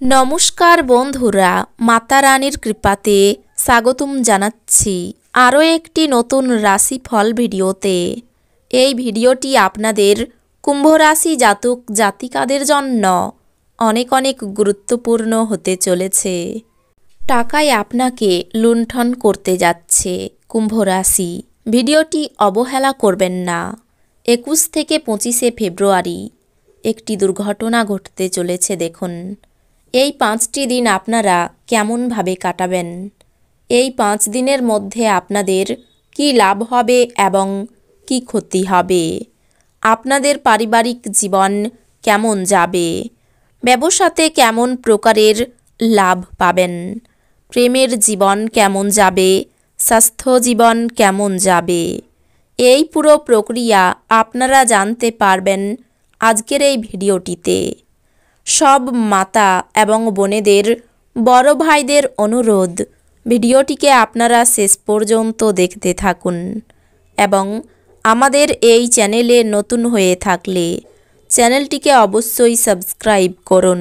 নমস্কার বন্ধুরা, মাতা রানীর কৃপাতে স্বাগতম জানাচ্ছি আরও একটি নতুন রাশিফল ভিডিওতে। এই ভিডিওটি আপনাদের কুম্ভ রাশি জাতক জাতিকাদের জন্য অনেক অনেক গুরুত্বপূর্ণ হতে চলেছে। টাকায় আপনাকে লুণ্ঠন করতে যাচ্ছে কুম্ভ রাশি। ভিডিওটি অবহেলা করবেন না। 21 থেকে 25শে ফেব্রুয়ারি একটি দুর্ঘটনা ঘটতে চলেছে। দেখুন এই 5টি দিন আপনারা কেমনভাবে কাটাবেন, এই 5 দিনের মধ্যে আপনাদের কি লাভ হবে এবং কি ক্ষতি হবে, আপনাদের পারিবারিক জীবন কেমন যাবে, ব্যবসাতে কেমন প্রকারের লাভ পাবেন, প্রেমের জীবন কেমন যাবে, স্বাস্থ্য জীবন কেমন যাবে, এই পুরো প্রক্রিয়া আপনারা জানতে পারবেন আজকের এই ভিডিওটিতে। সব মাতা এবং বোনেদের, বড় ভাইদের অনুরোধ, ভিডিওটিকে আপনারা শেষ পর্যন্ত দেখতে থাকুন এবং আমাদের এই চ্যানেলে নতুন হয়ে থাকলে চ্যানেলটিকে অবশ্যই সাবস্ক্রাইব করুন,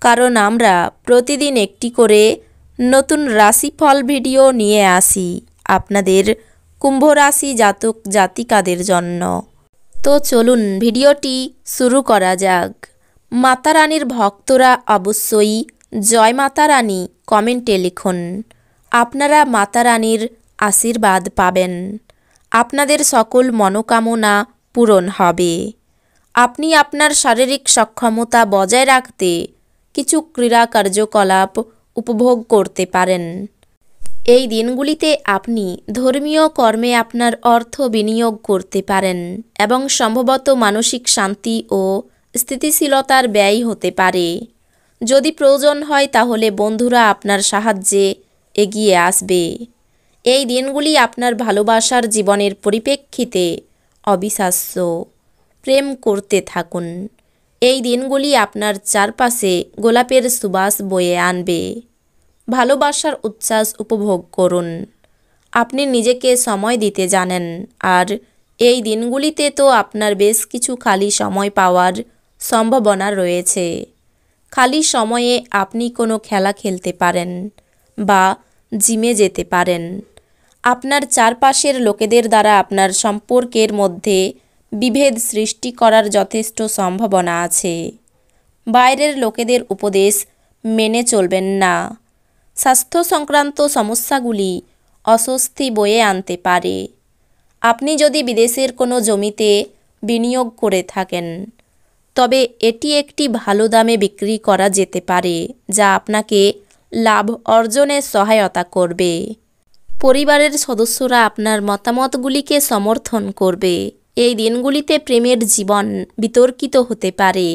কারণ আমরা প্রতিদিন একটি করে নতুন রাশিফল ভিডিও নিয়ে আসি আপনাদের কুম্ভ রাশি জাতক জাতিকাদের জন্য। তো চলুন ভিডিওটি শুরু করা যাক। মাতা রানীর ভক্তরা অবশ্যই জয় মাতা রানী কমেন্টে লিখুন। আপনারা মাতা রানীর আশীর্বাদ পাবেন, আপনাদের সকল মনোকামনা পূরণ হবে। আপনি আপনার শারীরিক সক্ষমতা বজায় রাখতে কিছু ক্রীড়া কার্যকলাপ উপভোগ করতে পারেন। এই দিনগুলিতে আপনি ধর্মীয় কর্মে আপনার অর্থ বিনিয়োগ করতে পারেন এবং সম্ভবত মানসিক শান্তি ও স্থিতিশীলতার ব্যয় হতে পারে। যদি প্রয়োজন হয় তাহলে বন্ধুরা আপনার সাহায্যে এগিয়ে আসবে। এই দিনগুলি আপনার ভালোবাসার জীবনের পরিপ্রেক্ষিতে অবিশ্বাস্য। প্রেম করতে থাকুন। এই দিনগুলি আপনার চারপাশে গোলাপের সুবাস বয়ে আনবে। ভালোবাসার উচ্ছ্বাস উপভোগ করুন। আপনি নিজেকে সময় দিতে জানেন, আর এই দিনগুলিতে তো আপনার বেশ কিছু খালি সময় পাওয়ার সম্ভাবনা রয়েছে। খালি সময়ে আপনি কোনো খেলা খেলতে পারেন বা জিমে যেতে পারেন। আপনার চারপাশের লোকেদের দ্বারা আপনার সম্পর্কের মধ্যে বিভেদ সৃষ্টি করার যথেষ্ট সম্ভাবনা আছে। বাইরের লোকেদের উপদেশ মেনে চলবেন না। স্বাস্থ্য সংক্রান্ত সমস্যাগুলি অস্বস্তি বয়ে আনতে পারে। আপনি যদি বিদেশের কোনো জমিতে বিনিয়োগ করে থাকেন, তবে এটি একটি ভালো দামে বিক্রি করা যেতে পারে, যা আপনাকে লাভ অর্জনে সহায়তা করবে। পরিবারের সদস্যরা আপনার মতামতগুলিকে সমর্থন করবে। এই দিনগুলিতে প্রেমের জীবন বিতর্কিত হতে পারে।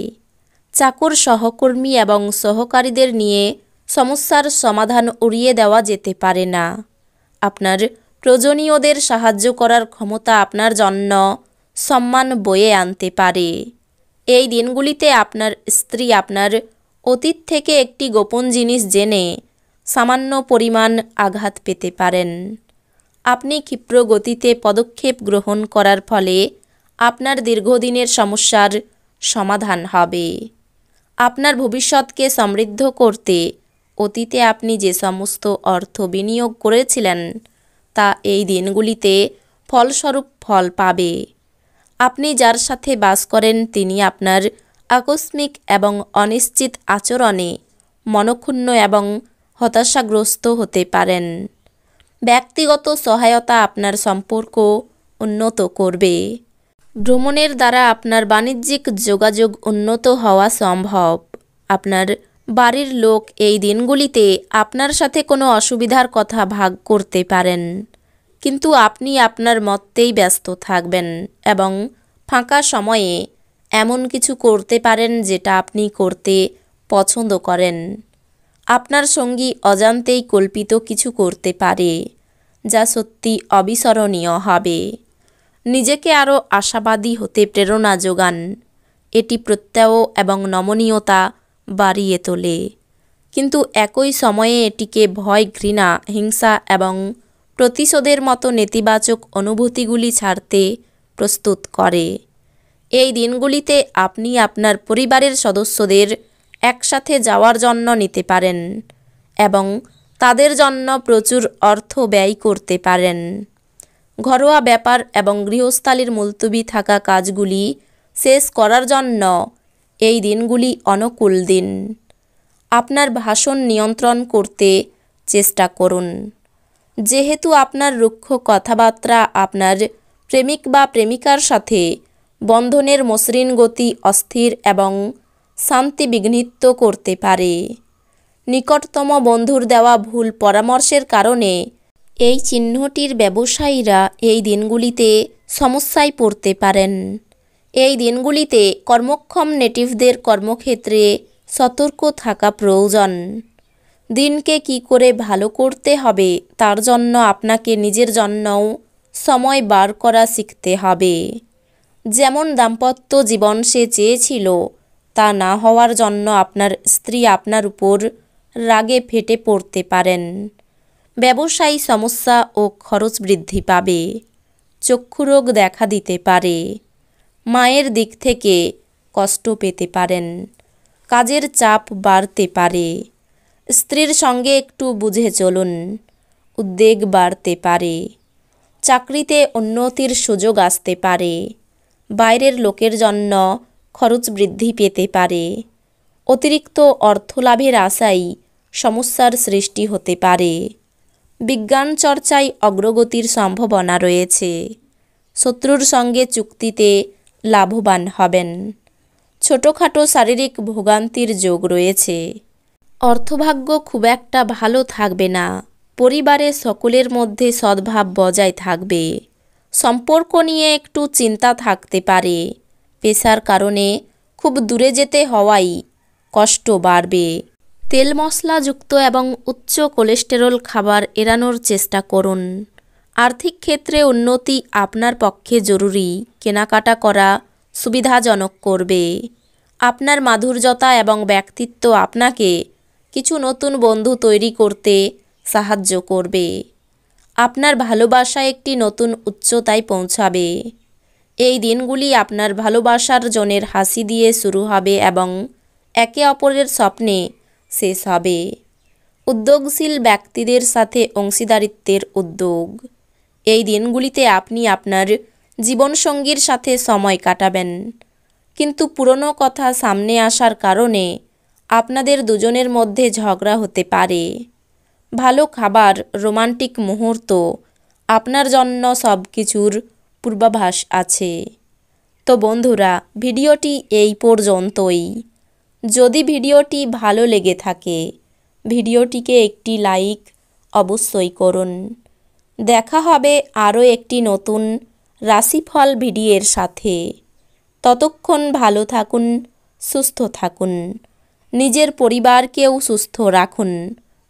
চাকর, সহকর্মী এবং সহকারীদের নিয়ে সমস্যার সমাধান উড়িয়ে দেওয়া যেতে পারে না। আপনার প্রয়োজনীয়দের সাহায্য করার ক্ষমতা আপনার জন্য সম্মান বয়ে আনতে পারে। এই দিনগুলিতে আপনার স্ত্রী আপনার অতীত থেকে একটি গোপন জিনিস জেনে সামান্য পরিমাণ আঘাত পেতে পারেন। আপনি ক্ষিপ্র গতিতে পদক্ষেপ গ্রহণ করার ফলে আপনার দীর্ঘদিনের সমস্যার সমাধান হবে। আপনার ভবিষ্যৎকে সমৃদ্ধ করতে অতীতে আপনি যে সমস্ত অর্থ বিনিয়োগ করেছিলেন তা এই দিনগুলিতে ফলস্বরূপ ফল পাবে। আপনি যার সাথে বাস করেন তিনি আপনার আকস্মিক এবং অনিশ্চিত আচরণে মনক্ষুণ্ণ এবং হতাশাগ্রস্ত হতে পারেন। ব্যক্তিগত সহায়তা আপনার সম্পর্ক উন্নত করবে। ভ্রমণের দ্বারা আপনার বাণিজ্যিক যোগাযোগ উন্নত হওয়া সম্ভব। আপনার বাড়ির লোক এই দিনগুলিতে আপনার সাথে কোনো অসুবিধার কথা ভাগ করতে পারেন, কিন্তু আপনি আপনার মতেই ব্যস্ত থাকবেন এবং ফাঁকা সময়ে এমন কিছু করতে পারেন যেটা আপনি করতে পছন্দ করেন। আপনার সঙ্গী অজান্তেই কল্পিত কিছু করতে পারে, যা সত্যি অবিস্মরণীয় হবে। নিজেকে আরও আশাবাদী হতে প্রেরণা যোগান। এটি প্রত্যয় এবং নমনীয়তা বাড়িয়ে তোলে, কিন্তু একই সময়ে এটিকে ভয়, ঘৃণা, হিংসা এবং প্রতিশোধের মতো নেতিবাচক অনুভূতিগুলি ছাড়তে প্রস্তুত করে। এই দিনগুলিতে আপনি আপনার পরিবারের সদস্যদের একসাথে যাওয়ার জন্য নিতে পারেন এবং তাদের জন্য প্রচুর অর্থ ব্যয় করতে পারেন। ঘরোয়া ব্যাপার এবং গৃহস্থালির মুলতবি থাকা কাজগুলি শেষ করার জন্য এই দিনগুলি অনুকূল দিন। আপনার ভাষণ নিয়ন্ত্রণ করতে চেষ্টা করুন। যেহেতু আপনার রুক্ষ কথাবার্তা আপনার প্রেমিক বা প্রেমিকার সাথে বন্ধনের মসৃণ গতি অস্থির এবং শান্তি বিঘ্নিত করতে পারে। নিকটতম বন্ধুর দেওয়া ভুল পরামর্শের কারণে এই চিহ্নটির ব্যবসায়ীরা এই দিনগুলিতে সমস্যায় পড়তে পারেন। এই দিনগুলিতে কর্মক্ষম নেটিভদের কর্মক্ষেত্রে সতর্ক থাকা প্রয়োজন। দিনকে কি করে ভালো করতে হবে তার জন্য আপনাকে নিজের জন্যও সময় বার করা শিখতে হবে। যেমন দাম্পত্য জীবন সে চেয়েছিল তা না হওয়ার জন্য আপনার স্ত্রী আপনার উপর রাগে ফেটে পড়তে পারেন। ব্যবসায়ী সমস্যা ও খরচ বৃদ্ধি পাবে। চক্ষুরোগ দেখা দিতে পারে। মায়ের দিক থেকে কষ্ট পেতে পারেন। কাজের চাপ বাড়তে পারে। স্ত্রীর সঙ্গে একটু বুঝে চলুন। উদ্বেগ বাড়তে পারে। চাকরিতে উন্নতির সুযোগ আসতে পারে। বাইরের লোকের জন্য খরচ বৃদ্ধি পেতে পারে। অতিরিক্ত অর্থলাভের আশায় সমস্যার সৃষ্টি হতে পারে। বিজ্ঞান চর্চায় অগ্রগতির সম্ভাবনা রয়েছে। শত্রুর সঙ্গে চুক্তিতে লাভবান হবেন। ছোটোখাটো শারীরিক ভোগান্তির যোগ রয়েছে। অর্থভাগ্য খুব একটা ভালো থাকবে না। পরিবারের সকলের মধ্যে সদ্ভাব বজায় থাকবে। সম্পর্ক নিয়ে একটু চিন্তা থাকতে পারে। পেশার কারণে খুব দূরে যেতে হওয়ায় কষ্ট বাড়বে। তেল মশলাযুক্ত এবং উচ্চ কোলেস্টেরল খাবার এড়ানোর চেষ্টা করুন। আর্থিক ক্ষেত্রে উন্নতি আপনার পক্ষে জরুরি। কেনাকাটা করা সুবিধাজনক করবে। আপনার মাধুর্যতা এবং ব্যক্তিত্ব আপনাকে কিছু নতুন বন্ধু তৈরি করতে সাহায্য করবে। আপনার ভালোবাসা একটি নতুন উচ্চতায় পৌঁছাবে। এই দিনগুলি আপনার ভালোবাসার জনের হাসি দিয়ে শুরু হবে এবং একে অপরের স্বপ্নে শেষ হবে। উদ্যোগশীল ব্যক্তিদের সাথে অংশীদারিত্বের উদ্যোগ। এই দিনগুলিতে আপনি আপনার জীবনসঙ্গীর সাথে সময় কাটাবেন, কিন্তু পুরনো কথা সামনে আসার কারণে আপনাদের দুজনের মধ্যে ঝগড়া হতে পারে। ভালো খাবার, রোমান্টিক মুহূর্ত, আপনার জন্য সব কিছুর পূর্বাভাস আছে। তো বন্ধুরা, ভিডিওটি এই পর্যন্তই। যদি ভিডিওটি ভালো লেগে থাকে ভিডিওটিকে একটি লাইক অবশ্যই করুন। দেখা হবে আরও একটি নতুন রাশিফল ভিডিওর সাথে। ততক্ষণ ভালো থাকুন, সুস্থ থাকুন, নিজের পরিবারকেও সুস্থ রাখুন।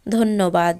ধন্যবাদ।